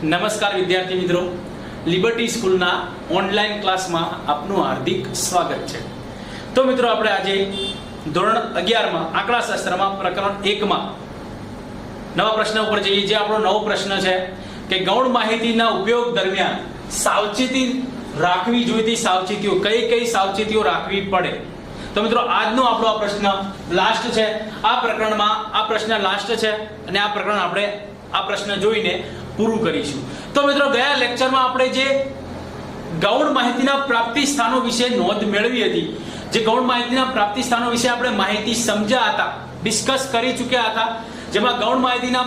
નમસ્કાર વિદ્યાર્થી મિત્રો, લિબર્ટી સ્કૂલના ઓનલાઈન ક્લાસમાં આપનું હાર્દિક સ્વાગત છે। તો મિત્રો આપણે આજે ધોરણ 11 માં આંકડાશાસ્ત્રમાં પ્રકરણ 1 માં નવા પ્રશ્ન ઉપર જઈએ। જે આપણો નવો પ્રશ્ન છે કે ગૌણ માહિતીના ઉપયોગ દરમિયાન સાવચેતી રાખવી જોઈતી સાવચેતીઓ કઈ કઈ સાવચેતીઓ રાખવી પડે। તો મિત્રો આજનો આપણો આ પ્રશ્ન લાસ્ટ છે। આ પ્રકરણમાં આ પ્રશ્ન લાસ્ટ છે અને આ પ્રકરણ આપણે આ પ્રશ્ન જોઈને પૂરું કરીશું। તો મિત્રો ગયા લેક્ચરમાં આપણે જે ગૌણ માહિતીના પ્રાપ્તિ સ્થાનો વિશે નોંધ મેળવી હતી, જે ગૌણ માહિતીના પ્રાપ્તિ સ્થાનો વિશે આપણે માહિતી સમજ્યા હતા, ડિસ્કસ કરી ચૂક્યા હતા, જેમાં ગૌણ માહિતીના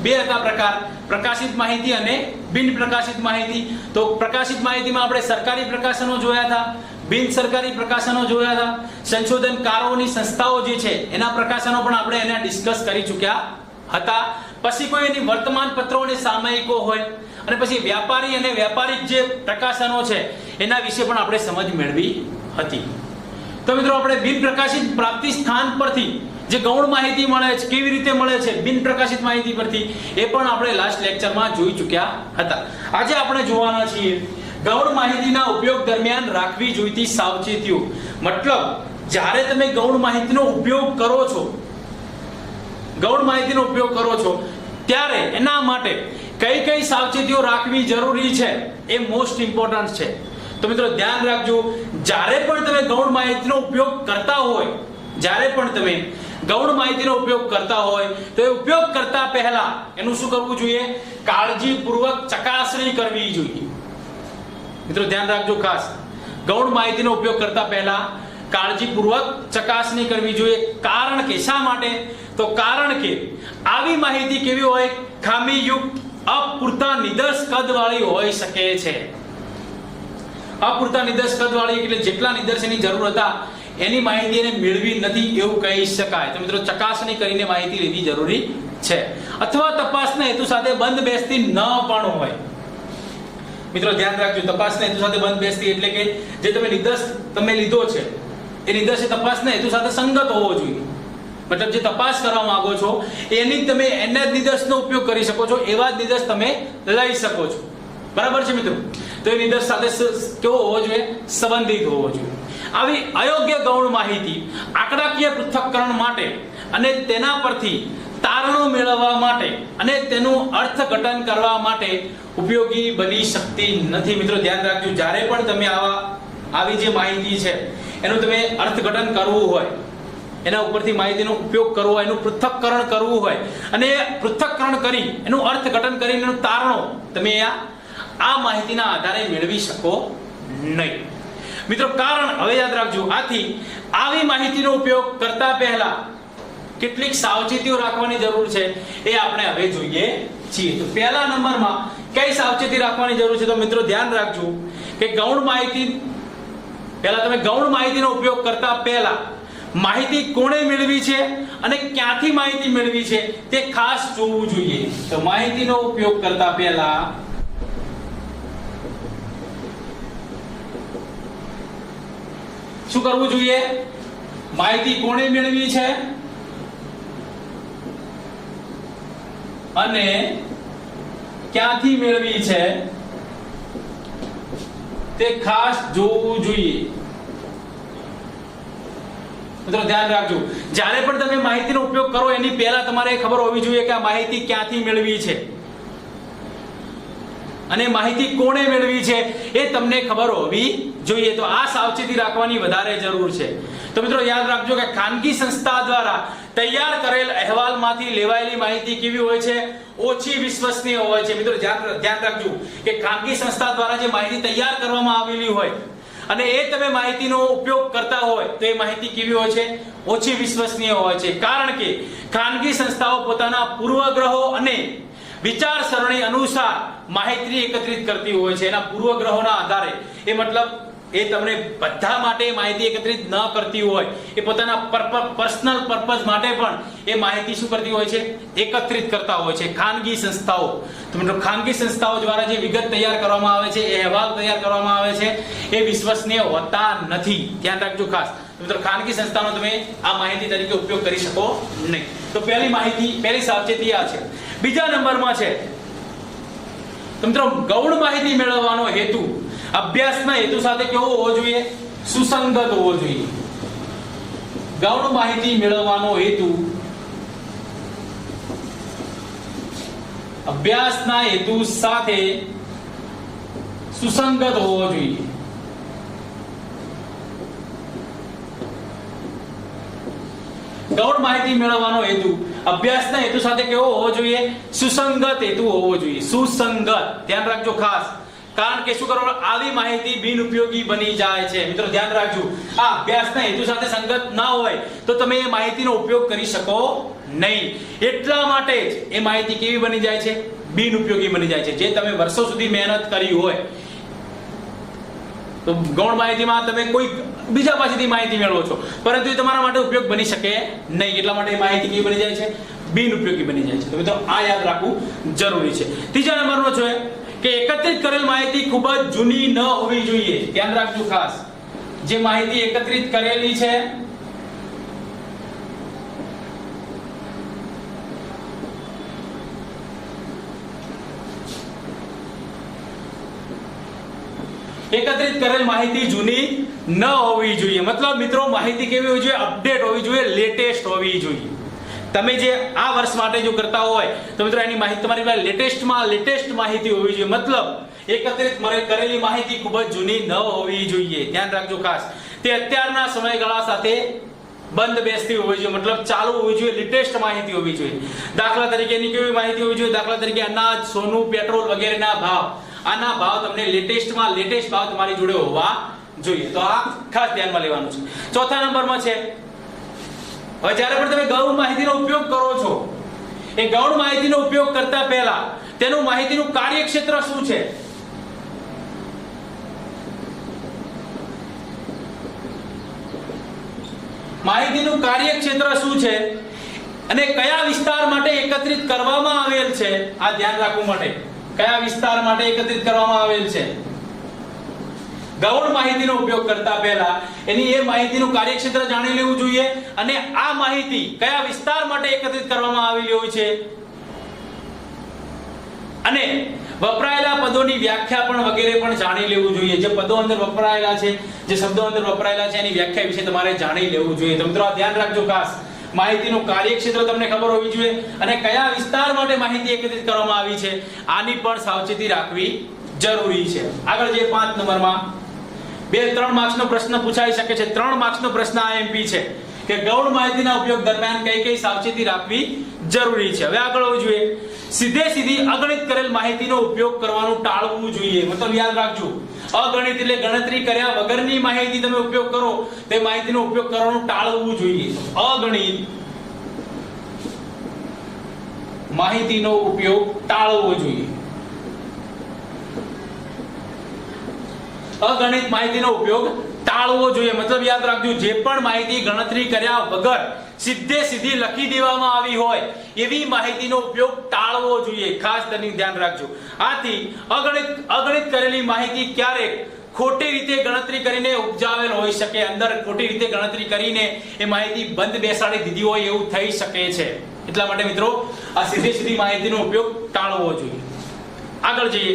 બે હતા પ્રકાર, પ્રકાશિત માહિતી અને બિન પ્રકાશિત માહિતી। તો પ્રકાશિત માહિતીમાં આપણે સરકારી પ્રકાશનો જોયા હતા, બિન સરકારી પ્રકાશનો જોયા હતા, સંશોધનકારોની સંસ્થાઓ જે છે એના પ્રકાશનો પણ આપણે એને ડિસ્કસ કરી ચૂક્યા હતા। પછી કોઈ એની વર્તમાન પત્રો અને સામયિકો હોય અને પછી વ્યાપારી અને વ્યાપારિક જે પ્રકાશનો છે એના વિશે પણ આપણે સમજ મેળવી હતી। તો મિત્રો આપણે બિન પ્રકાશિત પ્રાપ્તિ સ્થાન પરથી જે ગૌણ માહિતી મળે છે, કેવી રીતે મળે છે બિન પ્રકાશિત માહિતી પરથી, એ પણ આપણે લાસ્ટ લેક્ચરમાં જોઈ ચૂક્યા હતા। આજે આપણે જોવાના છીએ ગૌણ માહિતીના ઉપયોગ દરમિયાન રાખવી જોઈતી સાવચેતીઓ। મતલબ જ્યારે તમે ગૌણ માહિતીનો ઉપયોગ કરો છો, ગૌણ માહિતીનો ઉપયોગ કરો છો ત્યારે એના માટે કઈ કઈ સાવચેતીઓ રાખવી જરૂરી છે એ મોસ્ટ ઇમ્પોર્ટન્ટ છે। તો મિત્રો ધ્યાન રાખજો, જ્યારે પણ તમે ગૌણ માહિતીનો ઉપયોગ કરતા હોય, જ્યારે પણ તમે ગૌણ માહિતીનો ઉપયોગ કરતા હોય તો એ ઉપયોગ કરતા પહેલા એનું શું કરવું જોઈએ? કાળજીપૂર્વક ચકાસણી કરવી જોઈએ। મિત્રો ધ્યાન રાખજો ખાસ, ગૌણ માહિતીનો ઉપયોગ કરતા પહેલા કાળજીપૂર્વક ચકાસણી કરવી જોઈએ। કારણ કે શા માટે? તો કારણ કે આવી માહિતી કેવી હોય? ખામીયુક્ત, અપૂરતા નિદર્શ કદવાળી હોઈ શકે છે। અપૂરતા નિદર્શ કદવાળી એટલે જેટલા નિદર્શનની જરૂર હતા એની માહિતી એને મેળવી નથી એવું કહી શકાય। તો મિત્રો ચકાસણી કરીને માહિતી લેવી જરૂરી છે, અથવા તપાસના હેતુ સાથે બંધ બેસતી ન પણ હોય। મિત્રો ધ્યાન રાખજો, તપાસના હેતુ સાથે બંધ બેસતી એટલે કે જે તમે નિદર્શ તમે લીધો છે એ નિદર્શ તપાસના હેતુ સાથે સંગત હોવો જોઈએ। મતલબ જે તપાસ કરવા માંગો છો એની તમે એના જ નિદર્શનો ઉપયોગ કરી શકો છો, એવા જ નિદર્શ તમે લઈ શકો છો। બરાબર છે મિત્રો? તો એ નિદર્શ સાથે કેવો હોવો જોઈએ? સંબંધિત હોવો જોઈએ। આવી અયોગ્ય ગૌણ માહિતી આંકડાકીય પૃથ્થકરણ માટે અને તેના પરથી તારણો મેળવવા માટે અને તેનું અર્થઘટન કરવા માટે ઉપયોગી બની શકતી નથી। મિત્રો ધ્યાન રાખજો, જ્યારે પણ તમે આવી જે માહિતી છે એનું તમે અર્થઘટન કરવું હોય, એના ઉપરથી માહિતીનો ઉપયોગ કરવો હોય, એનું પૃથ્થકરણ કરવું હોય અને પૃથ્થકરણ કરી એનું અર્થઘટન કરીને એનું તારણો તમે આ માહિતીના આધારે મેળવી શકો નહીં। મિત્રો કારણ હવે યાદ રાખજો, આથી આવી માહિતીનો ઉપયોગ કરતા પહેલા કેટલીક સાવચેતીઓ રાખવાની જરૂર છે એ આપણે હવે જોઈએ છીએ। તો પહેલા નંબરમાં કઈ સાવચેતી રાખવાની જરૂર છે? તો મિત્રો ધ્યાન રાખજો કે ગૌણ માહિતી પહેલા તમે ગૌણ માહિતીનો ઉપયોગ કરતા પહેલા માહિતી કોણે મેળવી છે અને ક્યાંથી માહિતી મેળવી છે તે ખાસ જોવું જોઈએ। તો માહિતીનો ઉપયોગ કરતા પહેલા શું કરવું જોઈએ? માહિતી કોણે મેળવી છે અને ક્યાંથી મેળવી છે તે ખાસ જોવું જોઈએ। મિત્રો ધ્યાન રાખજો, જ્યારે પણ તમે માહિતીનો ઉપયોગ કરો એની પહેલા તમારે ખબર હોવી જોઈએ કે આ માહિતી ક્યાંથી મેળવી છે અને માહિતી કોણે મેળવી છે એ તમને ખબર હોવી જોઈએ। તો આ સાવચેતી રાખવાની વધારે જરૂર છે। તો મિત્રો યાદ રાખજો કે ખાનગી સંસ્થા દ્વારા તૈયાર કરેલ અહેવાલમાંથી લેવાયેલી માહિતી કેવી હોય છે? ઓછી વિશ્વસનીય હોય છે। મિત્રો ધ્યાન રાખજો કે ખાનગી સંસ્થા દ્વારા જે માહિતી તૈયાર કરવામાં આવેલી હોય અને એ તમે માહિતીનો ઉપયોગ કરતા હોય તો એ માહિતી કેવી હોય છે? ઓછી વિશ્વસનીય હોય છે। કારણ કે ખાનગી સંસ્થાઓ પોતાના પૂર્વગ્રહો અને વિચારસરણી અનુસાર માહિતી એકત્રિત કરતી હોય છે, એના પૂર્વગ્રહોના આધારે। એ મતલબ એ તમને બધા માટે માહિતી એકત્રિત ન કરતી હોય, એ પોતાના પર્સનલ પર્પઝ માટે પણ એ માહિતી શું કરતી હોય છે? એકત્રિત કરતા હોય છે ખાનગી સંસ્થાઓ। તો મિત્રો ખાનગી સંસ્થાઓ દ્વારા જે વિગત તૈયાર કરવામાં આવે છે, એ અહેવાલ તૈયાર કરવામાં આવે છે, એ વિશ્વસનીય હોતા નથી। ધ્યાન રાખજો ખાસ। મિત્રો ખાનગી સંસ્થાનો તમે આ માહિતી તરીકે ઉપયોગ કરી શકો નહીં। તો પહેલી સાવચેતી આ છે। બીજા નંબરમાં છે તો મિત્રો ગૌણ માહિતી મેળવવાનો હેતુ અભ્યાસના હેતુ સાથે કેવો હોવો જોઈએ? સુસંગત હોવો જોઈએ. ગૌણ માહિતી મેળવવાનો હેતુ અભ્યાસના હેતુ સાથે સુસંગત હોવો જોઈએ. ગૌણ માહિતી મેળવવાનો હેતુ અભ્યાસના હેતુ સાથે કેવો હોવો જોઈએ? સુસંગત હેતુ હોવો જોઈએ. સુસંગત ધ્યાન રાખજો ખાસ, કારણ કે શું કરો, આવી માહિતી બિનઉપયોગી બની જાય છે. મિત્રો ધ્યાન રાખજો, આ અભ્યાસના હેતુ સાથે સંગત ના હોય તો તમે એ માહિતીનો ઉપયોગ કરી શકો નહીં. એટલા માટે જ એ માહિતી કેવી બની જાય છે? બિનઉપયોગી બની જાય છે. જે તમે વર્ષો સુધી મહેનત કરી હોય તો ગૌણ માહિતીમાં તમે કોઈ બીજા પાસેથી માહિતી મેળવો છો, પરંતુ એ તમારા માટે ઉપયોગ બની શકે નહીં. એટલા માટે માહિતી કેવી બની જાય છે? બિનઉપયોગી બની જાય છે. તો મિત્રો આ યાદ રાખવું જરૂરી છે. ત્રીજા નંબરનો છે કે એકત્રિત કરેલ માહિતી ખૂબ જ જૂની ન હોવી જોઈએ. ધ્યાન રાખજો ખાસ, જે માહિતી એકત્રિત કરેલી છે એકત્રિત કરેલ માહિતી જૂની ન હોવી જોઈએ. મતલબ મિત્રો માહિતી કેવી હોવી જોઈએ? અપડેટ હોવી જોઈએ, લેટેસ્ટ હોવી જોઈએ. તમે જે આ વર્ષ માટે જો કરતા હોય તો મિત્રો એની માહિતી તમારી પાસે લેટેસ્ટ માહિતી હોવી જોઈએ. મતલબ એકત્રિત કરેલી માહિતી ખૂબ જ જૂની ન હોવી જોઈએ. ધ્યાન રાખજો ખાસ, તે અત્યારના સમયગાળા સાથે બંધ બેસતી હોવી જોઈએ. મતલબ ચાલુ હોવી જોઈએ, લેટેસ્ટ માહિતી હોવી જોઈએ. દાખલા તરીકે એની કેવી માહિતી હોવી જોઈએ? દાખલા તરીકે અનાજ, સોનું, પેટ્રોલ વગેરેના ભાવ, આના ભાવ તમને લેટેસ્ટ ભાવ તમારી જોડે હોવા જોઈએ. તો આ ખાસ ધ્યાનમાં લેવાનું છે. ચોથા નંબરમાં છે, હવે જ્યારે પણ તમે ગૌણ માહિતીનો ઉપયોગ કરો છો, એ ગૌણ માહિતીનો ઉપયોગ કરતા પહેલા તેનું માહિતીનું કાર્યક્ષેત્ર શું છે? માહિતીનું કાર્યક્ષેત્ર શું છે અને કયા વિસ્તાર માટે એકત્રિત કરવામાં આવેલ છે? આ ધ્યાન રાખવું માટે, કયા વિસ્તાર માટે એકત્રિત કરવામાં આવેલ છે? ગૌણ માહિતીનો ઉપયોગ કરતા પહેલા એની એ માહિતીનું કાર્યક્ષેત્ર જાણી લેવું જોઈએ અને આ માહિતી કયા વિસ્તાર માટે એકત્રિત કરવામાં આવેલી હોય છે અને વપરાયેલા પદોની વ્યાખ્યા પણ વગેરે પણ જાણી લેવું જોઈએ. જે પદો અંદર વપરાયેલા છે, જે શબ્દો અંદર વપરાયેલા છે એની વ્યાખ્યા વિશે તમારે જાણી લેવું જોઈએ. તો મિત્રો આ ધ્યાન રાખજો ખાસ, માહિતીનું કાર્યક્ષેત્ર તમને ખબર હોવી જોઈએ અને કયા વિસ્તાર માટે માહિતી એકત્રિત કરવામાં આવી છે આની પણ સાવચેતી રાખવી જરૂરી છે. આગળ જે 5 નંબરમાં 2-3 માર્ક્સનો પ્રશ્ન પૂછાઈ શકે છે. 3 માર્ક્સનો પ્રશ્ન આઈએમપી છે કે ગૌણ માહિતીના ઉપયોગ દરમિયાન કઈ સાવચેતી રાખવી જરૂરી છે. હવે આગળ હોવું જોઈએ, સીધી અગણિત કરેલ માહિતીનો ઉપયોગ કરવાનું ટાળવું જોઈએ. મતલબ યાદ રાખજો, અગણિત એટલે ગણતરી કર્યા વગરની માહિતી તમે ઉપયોગ કરો તે માહિતીનો ઉપયોગ કરવાનું ટાળવું જોઈએ. અગણિત માહિતીનો ઉપયોગ ટાળવો જોઈએ. અગણિત માહિતીનો ઉપયોગ ટાળવો જોઈએ. મતલબ યાદ રાખજો, જે પણ માહિતી ગણતરી કર્યા વગર સીધી લખી દેવામાં આવી હોય એવી માહિતીનો ઉપયોગ ટાળવો જોઈએ. ખાસ ધ્યાન રાખજો. આથી અગણિત કરેલી માહિતી ક્યારેક ખોટી રીતે ગણતરી કરીને ઉપજાવેલ હોઈ શકે, અંદર ખોટી રીતે ગણતરી કરીને એ માહિતી બંધ બેસાડી દીધી હોય એવું થઈ શકે છે. એટલા માટે મિત્રો આ સીધી માહિતીનો ઉપયોગ ટાળવો જોઈએ. આગળ જઈએ,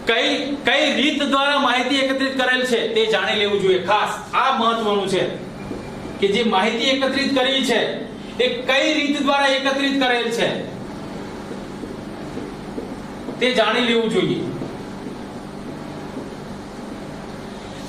કઈ રીત દ્વારા માહિતી એકત્રિત કરેલ છે તે જાણી લેવું જોઈએ. ખાસ આ મહત્વનું છે કે જે માહિતી એકત્રિત કરી છે એ કઈ રીત દ્વારા એકત્રિત કરેલ છે તે જાણી લેવું જોઈએ.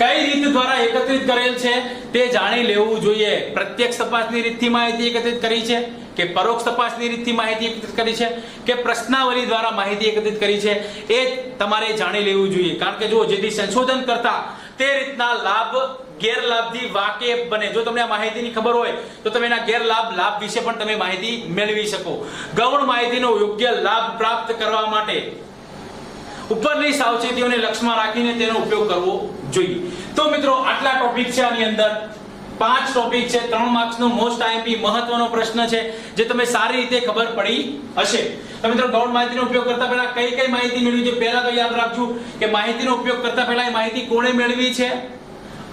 કઈ રીત દ્વારા એકત્રિત કરેલ છે તે જાણી લેવું જોઈએ. પ્રત્યક્ષ તપાસની રીતથી માહિતી એકત્રિત કરી છે કે પરોક્ષ તપાસની રીતથી માહિતી એકત્રિત કરી છે કે પ્રશ્નાવલી દ્વારા માહિતી એકત્રિત કરી છે એ તમારે જાણી લેવું જોઈએ. કારણ કે જો જેથી સંશોધન કરતા તે રીતના લાભ ગેરલાભથી વાકેફ બને. જો તમને આ માહિતીની ખબર હોય તો તમે એના લાભ વિશે પણ તમે માહિતી મેળવી શકો. ગૌણ માહિતીનો યોગ્ય લાભ પ્રાપ્ત કરવા માટે ઉપરની સાવચેતીઓને લક્ષ્યમાં રાખીને તેનો ઉપયોગ કરવો જોઈએ. તો મિત્રો આટલા ટોપિક છે, આની અંદર 5 ટોપિક છે. 3 માર્ક્સનો મોસ્ટ આઈએમપી મહત્વનો પ્રશ્ન છે જે તમે સારી રીતે ખબર પડી હશે. તો મિત્રો ગૌણ માહિતીનો ઉપયોગ કરતા પહેલા કઈ માહિતી મેળવી છે પહેલા તો યાદ રાખજો કે માહિતીનો ઉપયોગ કરતા પહેલા એ માહિતી કોણે મેળવી છે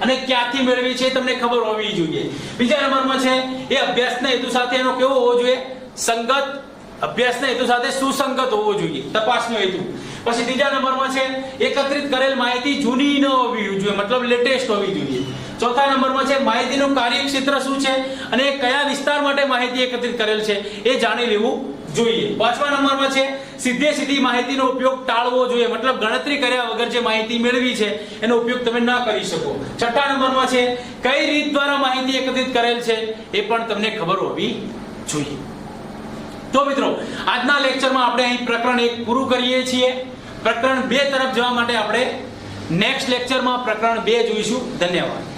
અને ક્યાંથી મેળવી છે તમને ખબર હોવી જોઈએ. બીજા નંબરમાં છે એ અભ્યાસના હેતુ સાથે એનો કેવો હોવો જોઈએ? સંગત, અભ્યાસના હેતુ સાથે સુસંગત હોવો જોઈએ, તપાસનો હેતુ. પછી ત્રીજા નંબરમાં છે એકત્રિત કરેલ માહિતી જૂની ન હોવી જોઈએ, મતલબ લેટેસ્ટ હોવી જોઈએ. ચોથા નંબરમાં છે માહિતીનું કાર્યક્ષેત્ર શું છે અને કયા વિસ્તાર માટે માહિતી એકત્રિત કરેલ છે એ જાણી લેવું જોઈએ. પાંચમા નંબરમાં છે સીધી માહિતીનો ઉપયોગ ટાળવો જોઈએ, મતલબ ગણતરી કર્યા વગર જે માહિતી મેળવી છે એનો ઉપયોગ તમે ન કરી શકો. છઠ્ઠા નંબરમાં છે કઈ રીત દ્વારા માહિતી એકત્રિત કરેલ છે એ પણ તમને ખબર હોવી જોઈએ. તો મિત્રો આજના લેક્ચરમાં આપણે અહીં પ્રકરણ 1 પૂરું કરીએ છીએ. પ્રકરણ 2 તરફ જવા માટે આપણે નેક્સ્ટ લેક્ચરમાં પ્રકરણ 2 જોઈશું. ધન્યવાદ.